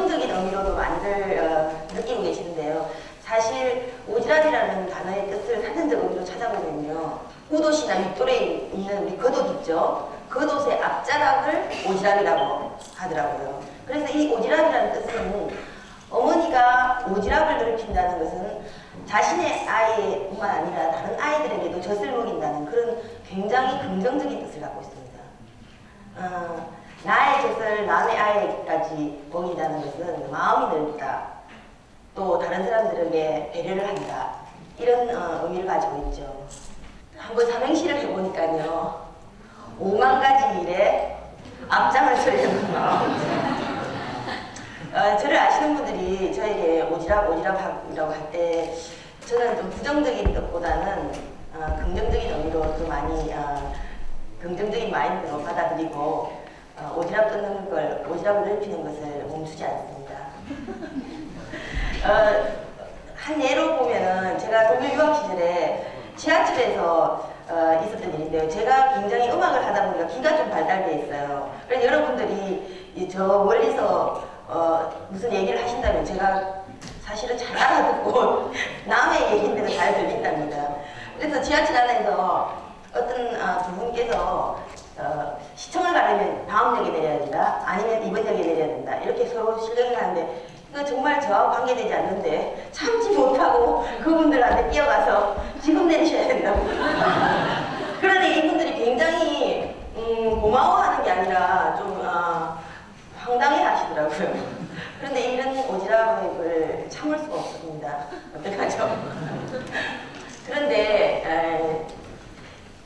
긍정적인 의미로도 많이들 느끼고 계시는데요. 사실 오지랖이라는 단어의 뜻을 사전적 의미로 찾아보면요. 우돛이나 윗돌에 있는 우리 겉옷 있죠? 겉옷의 앞자락을 오지랖이라고 하더라고요. 그래서 이 오지랖이라는 뜻은 어머니가 오지랖을 넓힌다는 것은 자신의 아이뿐만 아니라 다른 아이들에게도 젖을 먹인다는 그런 굉장히 긍정적인 뜻을 갖고 있습니다. 나의 젖을 남의 아이에게까지 먹인다는 것은 마음이 넓다. 또 다른 사람들에게 배려를 한다. 이런 의미를 가지고 있죠. 한번 삼행시를 해보니까요. 5만 가지 일에 앞장을 서려는 마음. 저를 아시는 분들이 저에게 오지랖이라고 할 때 저는 좀 부정적인 뜻보다는 긍정적인 의미로 좀 많이 긍정적인 마인드로 받아들이고 오지랖 뜯는 걸, 오지랖을 넓히는 것을 멈추지 않습니다. 한 예로 보면은 제가 독일 유학 시절에 지하철에서 있었던 일인데요. 제가 굉장히 음악을 하다 보니까 귀가 좀 발달돼 있어요. 그래서 여러분들이 저 멀리서 무슨 얘기를 하신다면 제가 사실은 잘 알아듣고 남의 얘기인데도 잘 들린답니다. 그래서 지하철 안에서 어떤 두 분께서 시청을 가려면 다음 역에 내려야 된다, 아니면 이번 역에 내려야 된다, 이렇게 서로 실력을 하는데 이거 정말 저하고 관계되지 않는데 참지 못하고 그분들한테 뛰어가서 지금 내리셔야 된다고. 그런데 이분들이 굉장히 고마워하는 게 아니라 좀 황당해 하시더라고요. 그런데 이런 오지랖을 참을 수가 없습니다. 어떡하죠? 그런데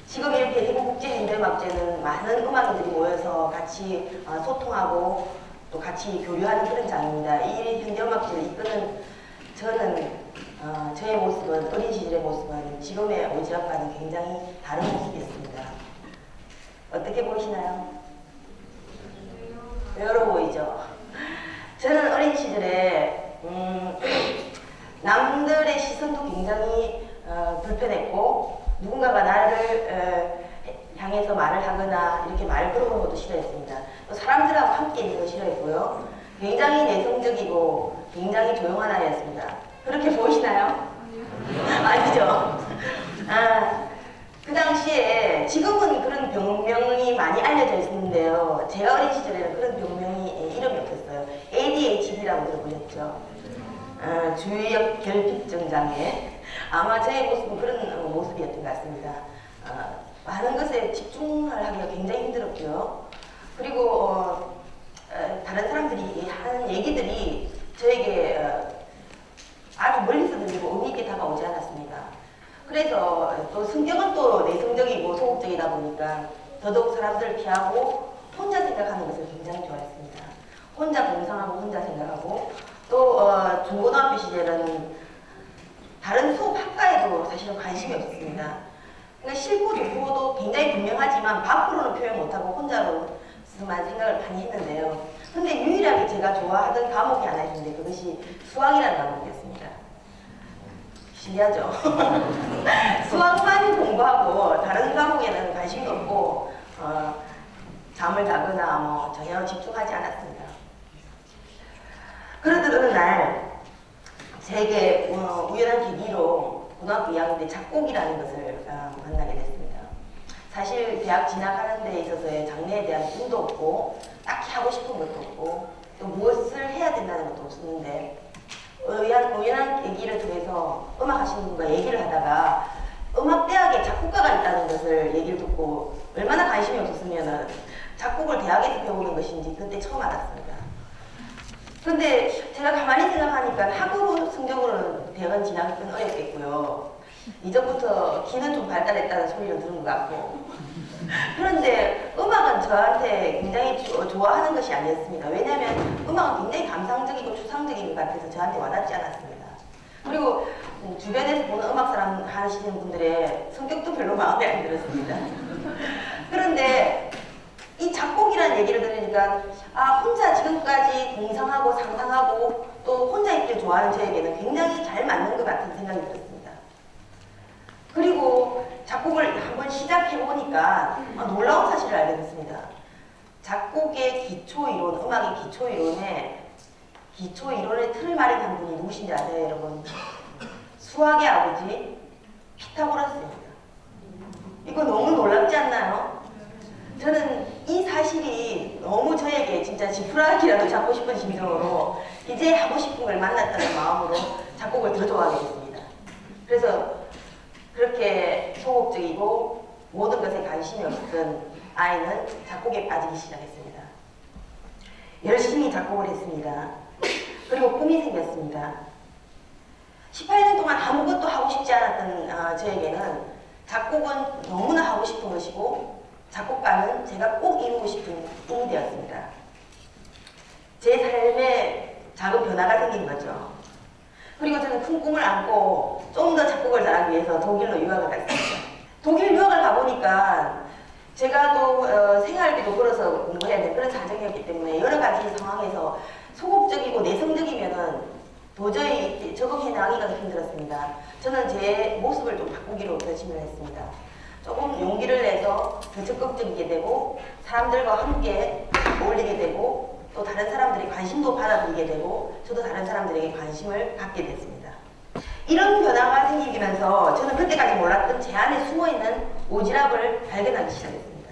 지금 이렇게 대구국제현대음악제는 많은 음악인들이 모여서 같이 소통하고 또 같이 교류하는 그런 장입니다. 이 현대음악제를 이끄는 저는 저의 모습은, 어린 시절의 모습은 지금의 오지랖과는 굉장히 다른 모습이었습니다. 어떻게 보이시나요? 여러 보이죠? 저는 어린 시절에 남들의 시선도 굉장히 불편했고 누군가가 나를 향해서 말을 하거나 이렇게 말 걸어오는 것도 싫어했습니다. 또 사람들하고 함께 있는 거 싫어했고요. 굉장히 내성적이고 굉장히 조용한 아이였습니다. 그렇게 보이시나요? 아니죠? 그 당시에 지금은 그런 병명이 많이 알려져 있는데요. 제가 어린 시절에는 그런 병명이 이름이 없었어요. ADHD라고 들어보셨죠? 주의력 결핍증 장애. 아마 제 모습은 그런 모습이었던 것 같습니다. 많은 것에 집중을 하기가 굉장히 힘들었고요. 그리고 다른 사람들이 하는 얘기들이 저에게 아주 멀리서 들리고 의미 있게 다가오지 않았습니다. 그래서 또 성격은 또 내성적이고 소극적이다 보니까 더더욱 사람들을 피하고 혼자 생각하는 것을 굉장히 좋아했습니다. 혼자 공상하고 혼자 생각하고 또 중고등학교 시절은 다른 수업 학과에도 사실은 관심이 없었습니다. 그러니까 싫고 좋고도 굉장히 분명하지만 밖으로는 표현 못하고 혼자로만 생각을 많이 했는데요. 근데 유일하게 제가 좋아하던 과목이 하나 있는데 그것이 수학이라는 과목이었습니다. 신기하죠? 수학만 공부하고 다른 과목에는 관심도 없고 잠을 자거나 뭐 전혀 집중하지 않았습니다. 그러던 어느 날 제게 우연한 계기로 고등학교 2학년 때 작곡이라는 것을 만나게 됐습니다. 사실 대학 진학하는 데 있어서의 장래에 대한 꿈도 없고 딱히 하고 싶은 것도 없고 또 무엇을 해야 된다는 것도 없었는데 우연한 계기를 통해서 음악 하시는 분과 얘기를 하다가 음악대학에 작곡가가 있다는 것을 얘기를 듣고 얼마나 관심이 없었으면 작곡을 대학에서 배우는 것인지 그때 처음 알았습니다. 근데 제가 가만히 생각하니까 학업 성적으로는 대학은 진학은 어렵겠고요. 이전부터 기는 좀 발달했다는 소리를 들은 것 같고 그런데 음악은 저한테 굉장히 좋아하는 것이 아니었습니다. 왜냐하면 음악은 굉장히 감상적이고 추상적인 것 같아서 저한테 와닿지 않았습니다. 그리고 주변에서 보는 음악 사람 하시는 분들의 성격도 별로 마음에 안 들었습니다. 그런데 이 작곡이라는 얘기를 들으니까 혼자 지금까지 공상하고 상상하고 또 혼자 있길 좋아하는 저에게는 굉장히 잘 맞는 것 같은 생각이 들었습니다. 그리고 작곡을 한번 시작해보니까 놀라운 사실을 알게 됐습니다. 작곡의 기초이론, 음악의 기초이론에 기초 이론의 틀을 마련한 분이 누구신지 아세요, 여러분? 수학의 아버지 피타고라스입니다. 이거 너무 놀랍지 않나요? 저는 이 사실이 너무 저에게 진짜 지푸라기라도 잡고 싶은 심정으로 이제 하고 싶은 걸 만났다는 마음으로 작곡을 더 좋아하게 됐습니다. 그래서 그렇게 소극적이고 모든 것에 관심이 없던 아이는 작곡에 빠지기 시작했습니다. 열심히 작곡을 했습니다. 그리고 꿈이 생겼습니다. 18년 동안 아무것도 하고 싶지 않았던 저에게는 작곡은 너무나 하고 싶은 것이고 작곡가는 제가 꼭 이루고 싶은 꿈이 되었습니다. 제 삶에 작은 변화가 생긴 거죠. 그리고 저는 큰 꿈을 안고 좀 더 작곡을 잘하기 위해서 독일로 유학을 갔습니다. 독일 유학을 가보니까 제가 또 생활비도 벌어서 공부해야 되는 그런 사정이었기 때문에 여러 가지 상황에서 소극적이고 내성적이면은 도저히 적응해 나가기가 힘들었습니다. 저는 제 모습을 좀 바꾸기로 결심을 했습니다. 조금 용기를 내서 더 적극적이게 되고 사람들과 함께 어울리게 되고 또 다른 사람들의 관심도 받아들이게 되고 저도 다른 사람들에게 관심을 갖게 됐습니다. 이런 변화가 생기면서 저는 그때까지 몰랐던 제 안에 숨어있는 오지랖을 발견하기 시작했습니다.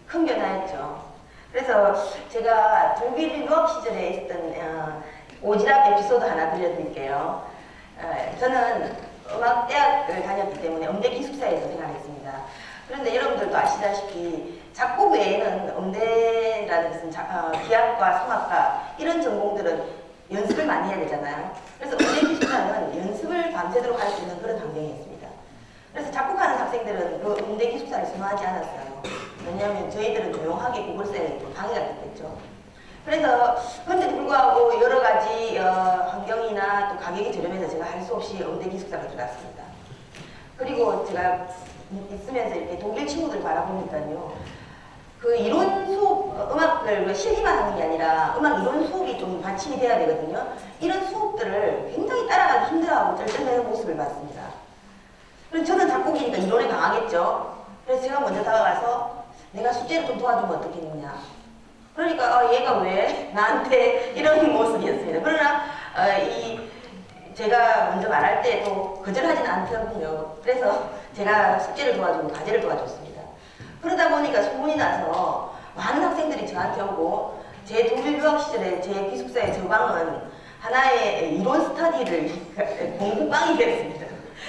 큰 변화였죠. 그래서 제가 독일 유학 시절에 있었던 오지랖 에피소드 하나 들려드릴게요. 저는 음악대학을 다녔기 때문에 음대 기숙사에서 생활했습니다. 그런데 여러분들도 아시다시피 작곡 외에는 음대라는 것은 기악과 성악과 이런 전공들은 연습을 많이 해야 되잖아요. 그래서 음대 기숙사는 연습을 밤새도록 할 수 있는 그런 환경이었습니다. 그래서 작곡하는 학생들은 그 음대 기숙사를 선호하지 않았어요. 왜냐하면 저희들은 조용하게 곡을 써야 되고 방해가 됐겠죠. 그래서 그런데도 불구하고 여러 가지 환경이나 또 가격이 저렴해서 제가 할 수 없이 음대 기숙사로 들어갔습니다. 그리고 제가 있으면서 이렇게 독일 친구들 바라보니까요. 그 이론 수업, 음악을 실기만 하는 게 아니라 음악 이론 수업이 좀 받침이 돼야 되거든요. 이런 수업들을 굉장히 따라가기 힘들어하고 쩔쩔매는 모습을 봤습니다. 그래서 저는 작곡이니까 이론에 강하겠죠. 그래서 제가 먼저 다가가서 내가 숙제를 좀 도와주면 어떻겠느냐. 그러니까 얘가 왜 나한테 이런 모습이었습니다. 그러나 제가 먼저 말할 때도 거절하지는 않더군요. 그래서 제가 숙제를 도와주고 과제를 도와줬습니다. 그러다 보니까 소문이 나서 많은 학생들이 저한테 오고 제 독일 유학 시절에 제 기숙사의 저 방은 하나의 이론 스터디를 공부방이 되었습니다.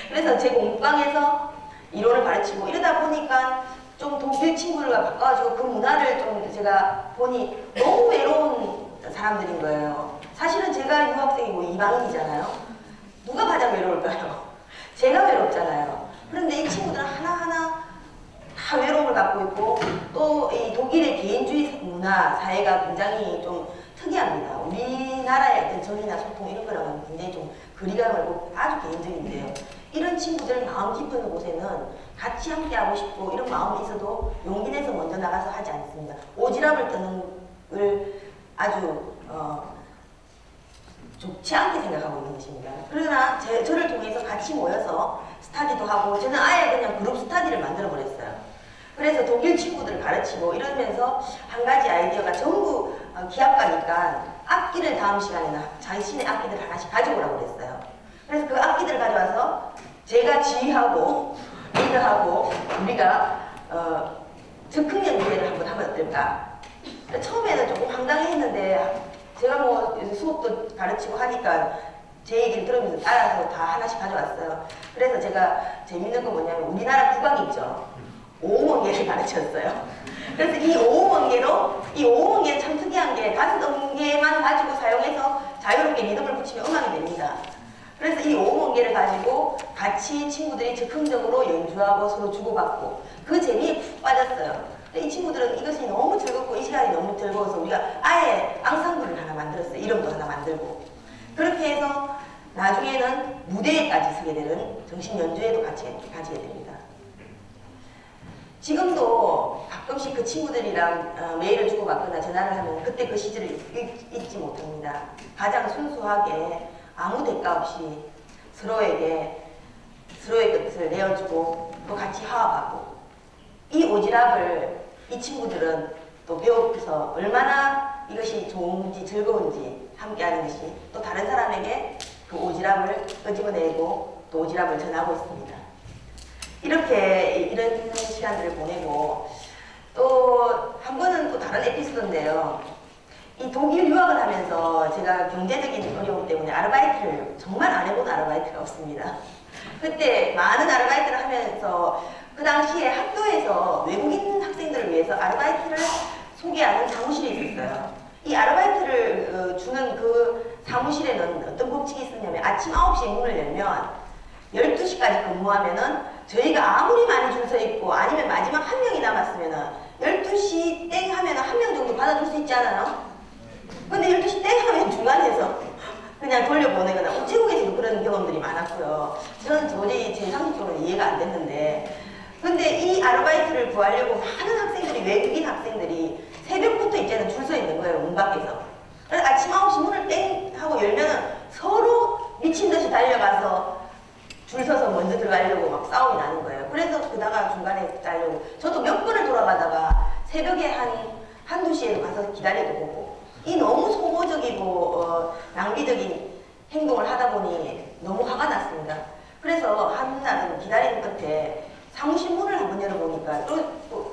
그래서 제 공부방에서 이론을 가르치고 이러다 보니까 좀 독일 친구들과 바꿔가지고 그 문화를 좀 제가 보니 너무 외로운 사람들인 거예요. 사실은 제가 유학생이고 이방인이잖아요. 누가 가장 외로울까요? 제가 외롭잖아요. 그런데 이 친구들은 하나하나 다 외로움을 갖고 있고 또 이 독일의 개인주의 문화, 사회가 굉장히 좀 특이합니다. 우리나라의 어떤 정의나 소통 이런 거랑은 굉장히 좀 거리가 멀고 아주 개인적인데요. 이런 친구들 마음 깊은 곳에는 같이 함께 하고 싶고 이런 마음이 있어도 용기 내서 먼저 나가서 하지 않습니다. 오지랖을 떠는 걸 아주 좋지 않게 생각하고 있는 것입니다. 그러나 저를 통해서 같이 모여서 스터디도 하고 저는 아예 그냥 그룹 스터디를 만들어 버렸어요. 그래서 독일 친구들을 가르치고 이러면서 한 가지 아이디어가 전부 기악가니까 악기를 다음 시간에는 자신의 악기들 하나씩 가져오라고 그랬어요. 그래서 그 악기들을 가져와서 제가 지휘하고 리더하고 우리가 즉흥 연주회를 한번 하면 어떨까? 처음에는 조금 황당했는데 제가 뭐 수업도 가르치고 하니까 제 얘기를 들으면서 따라서 다 하나씩 가져왔어요. 그래서 제가 재밌는 건 뭐냐면 우리나라 국악이 있죠. 오음원계를 가르쳤어요. 그래서 이 오음원계는 참 특이한 게 5음계만 가지고 사용해서 자유롭게 리듬을 붙이면 음악이 됩니다. 그래서 이 오음원계를 가지고 같이 친구들이 즉흥적으로 연주하고 서로 주고받고 그 재미에 푹 빠졌어요. 이 친구들은 이것이 너무 즐겁고 이 시간이 너무 즐거워서 우리가 아예 앙상블을 하나 만들었어요. 이름도 하나 만들고. 그렇게 해서 나중에는 무대에까지 서게 되는 정신 연주회도 같이 가지게 됩니다. 지금도 가끔씩 그 친구들이랑 메일을 주고받거나 전화를 하면 그때 그 시절을 잊지 못합니다. 가장 순수하게 아무 대가 없이 서로의 것을 내어주고 또 같이 화합하고 이 오지랖을 이 친구들은 또 배워서 얼마나 이것이 좋은지 즐거운지 함께하는 것이 또 다른 사람에게 그 오지랖을 끄집어내고 또 오지랖을 전하고 있습니다. 이렇게 이런 시간들을 보내고 또 한 번은 또 다른 에피소드인데요. 이 독일 유학을 하면서 제가 경제적인 어려움 때문에 아르바이트를 정말 안 해본 아르바이트가 없습니다. 그때 많은 아르바이트를 하면서 그 당시에 학교에서 외국인 학생들을 위해서 아르바이트를 소개하는 사무실이 있었어요. 이 아르바이트를 주는 그 사무실에는 어떤 법칙이 있었냐면 아침 9시에 문을 열면 12시까지 근무하면은 저희가 아무리 많이 줄 서 있고 아니면 마지막 한 명이 남았으면은 12시 땡 하면 한 명 정도 받아줄 수 있지 않아요? 근데 12시 땡 하면 중간에서 그냥 돌려보내거나 우체국에서도 그런 경험들이 많았고요. 저는 도저히 제 상식적으로 이해가 안 됐는데 근데 이 아르바이트를 구하려고 많은 학생들이 외국인 학생들이 새벽부터 이제는 줄 서 있는 거예요. 문 밖에서. 그래서 아침 9시 문을 땡 하고 열면은 서로 미친 듯이 달려가서 줄 서서 먼저 들어가려고 막 싸움이 나는 거예요. 그래서 그다가 중간에 짜려고 저도 몇 번을 돌아가다가 새벽에 한두 시에도 가서 기다려도 보고 이 너무 소모적이고 낭비적인 행동을 하다 보니 너무 화가 났습니다. 그래서 한날은 기다리는 끝에 사무실 문을 한번 열어보니까 또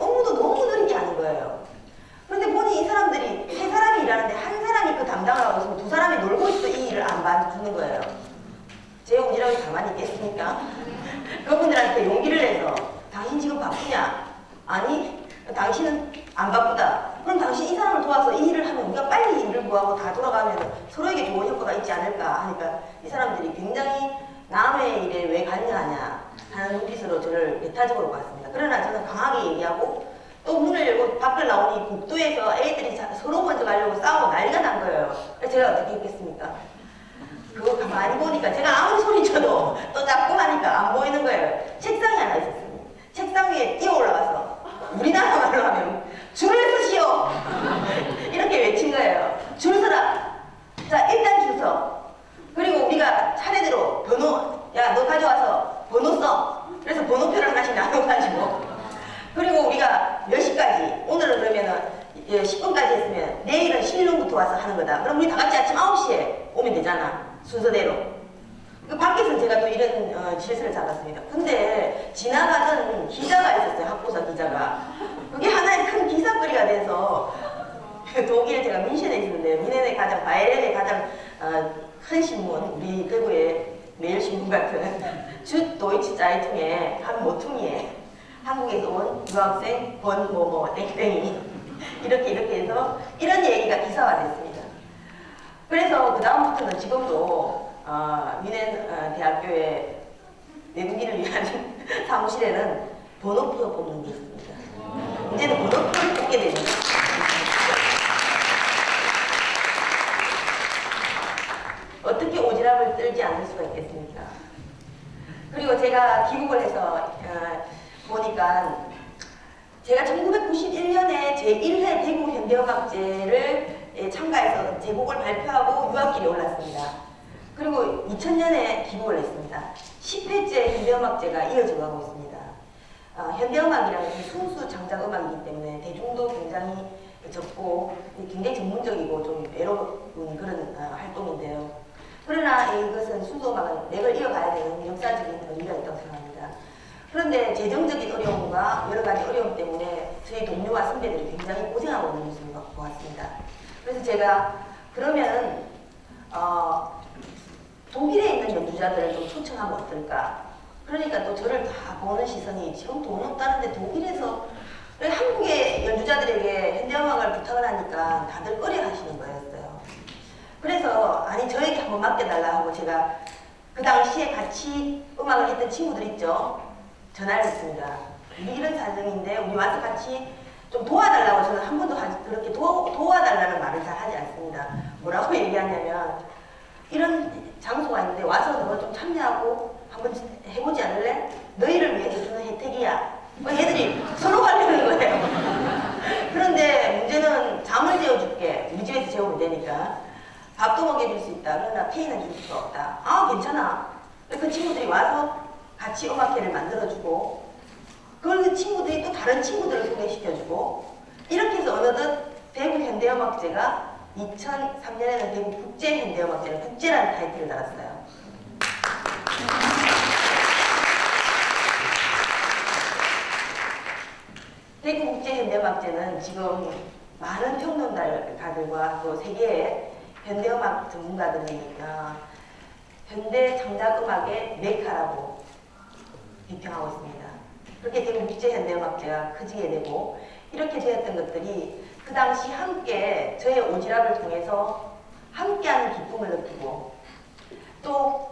업무도 너무 느리게 하는 거예요. 그런데 보니 이 사람들이 세 사람이 일하는데 한 사람이 그 담당을 하고 있으면 두 사람이 놀고 있어 이 일을 안 봐주는 거예요. 제 오지랖이 가만히 있겠습니까? 그분들한테 용기를 내서 당신 지금 바쁘냐? 아니 당신은 안 바쁘다. 그럼 당신 이 사람을 도와서 이 일을 하면 우리가 빨리 일을 구하고 다 돌아가면 서로에게 좋은 효과가 있지 않을까 하니까 이 사람들이 굉장히 남의 일에 왜 관여하냐 하는 눈빛으로 저를 배타적으로 봤습니다. 그러나 저는 강하게 얘기하고 또 문을 열고 밖을 나오니 복도에서 애들이 서로 먼저 가려고 싸우고 난리가 난 거예요. 그래서 제가 어떻게 했겠습니까? 그거 가만히 보니까 제가 아무리 소리쳐도 또 잡고 하니까 안 보이는 거예요. 책상이 하나 있었습니다. 책상 위에 뛰어 올라가서 우리나라 말로 하면 줄을 서시오! 이렇게 외친 거예요. 줄 서라! 자 일단 줄 서. 그리고 우리가 차례대로 번호 야 너 가져와서 번호 써. 그래서 번호표를 하나씩 나눠가지고 그리고 우리가 몇 시까지 오늘은 그러면은 10분까지 했으면 내일은 신lun부터 와서 하는 거다. 그럼 우리 다 같이 아침 9시에 오면 되잖아. 순서대로. 그 밖에서 제가 또 이런 질서를 잡았습니다. 근데 지나가던 기자가 있었어요. 학부사 기자가. 그게 하나의 큰 기사거리가 돼서 독일 제가 민헨에 있었는데 민헨의 가장 바이에른의 가장 큰 신문 우리 대구의 매일신문 같은 주 도이치 자이퉁의 한 모퉁이에 한국에서 온 유학생 번뭐뭐 땡땡이 이렇게 해서 이런 얘기가 기사화됐습니다. 그래서 그 다음부터는 지금도 민헨 대학교의 외국인을 위한 사무실에는 번호표 뽑는 게 있습니다. 이제는 번호표를 뽑게 됩니다. 어떻게 오지랖을 떨지 않을 수가 있겠습니까? 그리고 제가 귀국을 해서 보니까 제가 1991년에 제1회 대구 현대음악제를 참가해서 제곡을 발표하고 유학길에 올랐습니다. 그리고 2000년에 귀국을 했습니다. 10회째 현대음악제가 이어져 가고 있습니다. 현대음악이라는 순수 장작음악이기 때문에 대중도 굉장히 적고 굉장히 전문적이고 좀 외로운 그런 활동인데요. 그러나 이것은 순수음악은 맥을 이어가야 되는 역사적인 의미가 있다고 생각합니다. 그런데 재정적인 어려움과 여러 가지 어려움 때문에 저희 동료와 선배들이 굉장히 고생하고 있는 모습을 보았습니다. 그래서 제가 그러면 독일에 있는 연주자들을 좀 초청하면 어떨까? 그러니까 또 저를 다 보는 시선이 지금 돈 없다는데 독일에서 한국의 연주자들에게 현대음악을 부탁을 하니까 다들 꺼려하시는 거였어요. 그래서 아니 저에게 한번 맡겨달라 하고 제가 그 당시에 같이 음악을 했던 친구들 있죠. 전화를 했습니다. 우리 이런 사정인데 우리 와서 같이 좀 도와달라고 저는 한 번도 그렇게 도와달라는 말을 잘 하지 않습니다. 뭐라고 얘기하냐면 이런 장소가 있는데 와서 너가 좀 참여하고 한번 해보지 않을래? 너희를 위해서 주는 혜택이야. 얘들이 서로 하려는 거예요. 그런데 문제는 잠을 재워줄게. 우리 집에서 재우면 되니까. 밥도 먹여줄 수 있다. 그러나 페이는 줄 수가 없다. 아 괜찮아. 그 친구들이 와서 같이 음악회를 만들어주고 그 친구들이 또 다른 친구들을 소개시켜주고 이렇게 해서 어느덧 대구 현대음악제가 2003년에는 대구 국제현대음악제는 국제라는 타이틀을 달았어요. 대구 국제현대음악제는 지금 많은 평론가들과 또 세계의 현대음악 전문가들이 현대 창작음악의 메카라고 비평하고 있습니다. 그렇게 대구 국제현대음악제가 커지게 되고 이렇게 되었던 것들이 그 당시 함께 저의 오지랖을 통해서 함께하는 기쁨을 느끼고 또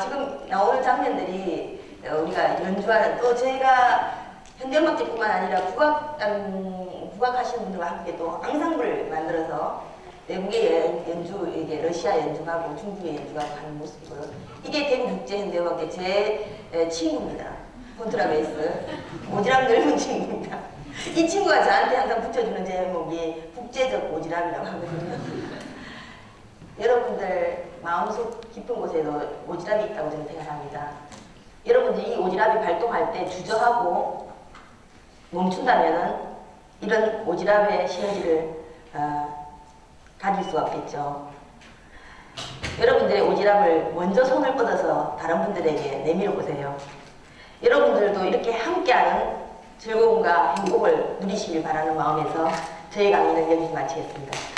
지금 나오는 장면들이 우리가 연주하는 또 저희가 현대음악제뿐만 아니라 국악하시는 분들과 함께 또 앙상블을 만들어서 외국의 연주, 이게 러시아 연주하고 중국의 연주하고 하는 모습이고요. 이게 대구 국제현대음악제 제 친구입니다. 콘트라베이스 오지랖 넓은 친구입니다. 이 친구가 저한테 항상 붙여주는 제목이 국제적 오지랖이라고 하거든요. 여러분들 마음속 깊은 곳에도 오지랖이 있다고 저는 생각합니다. 여러분들 이 오지랖이 발동할 때 주저하고 멈춘다면은 이런 오지랖의 시너지를 가질 수 없겠죠. 여러분들의 오지랖을 먼저 손을 뻗어서 다른 분들에게 내밀어 보세요. 여러분들도 이렇게 함께하는 즐거움과 행복을 누리시길 바라는 마음에서 저희 강의는 여기서 마치겠습니다.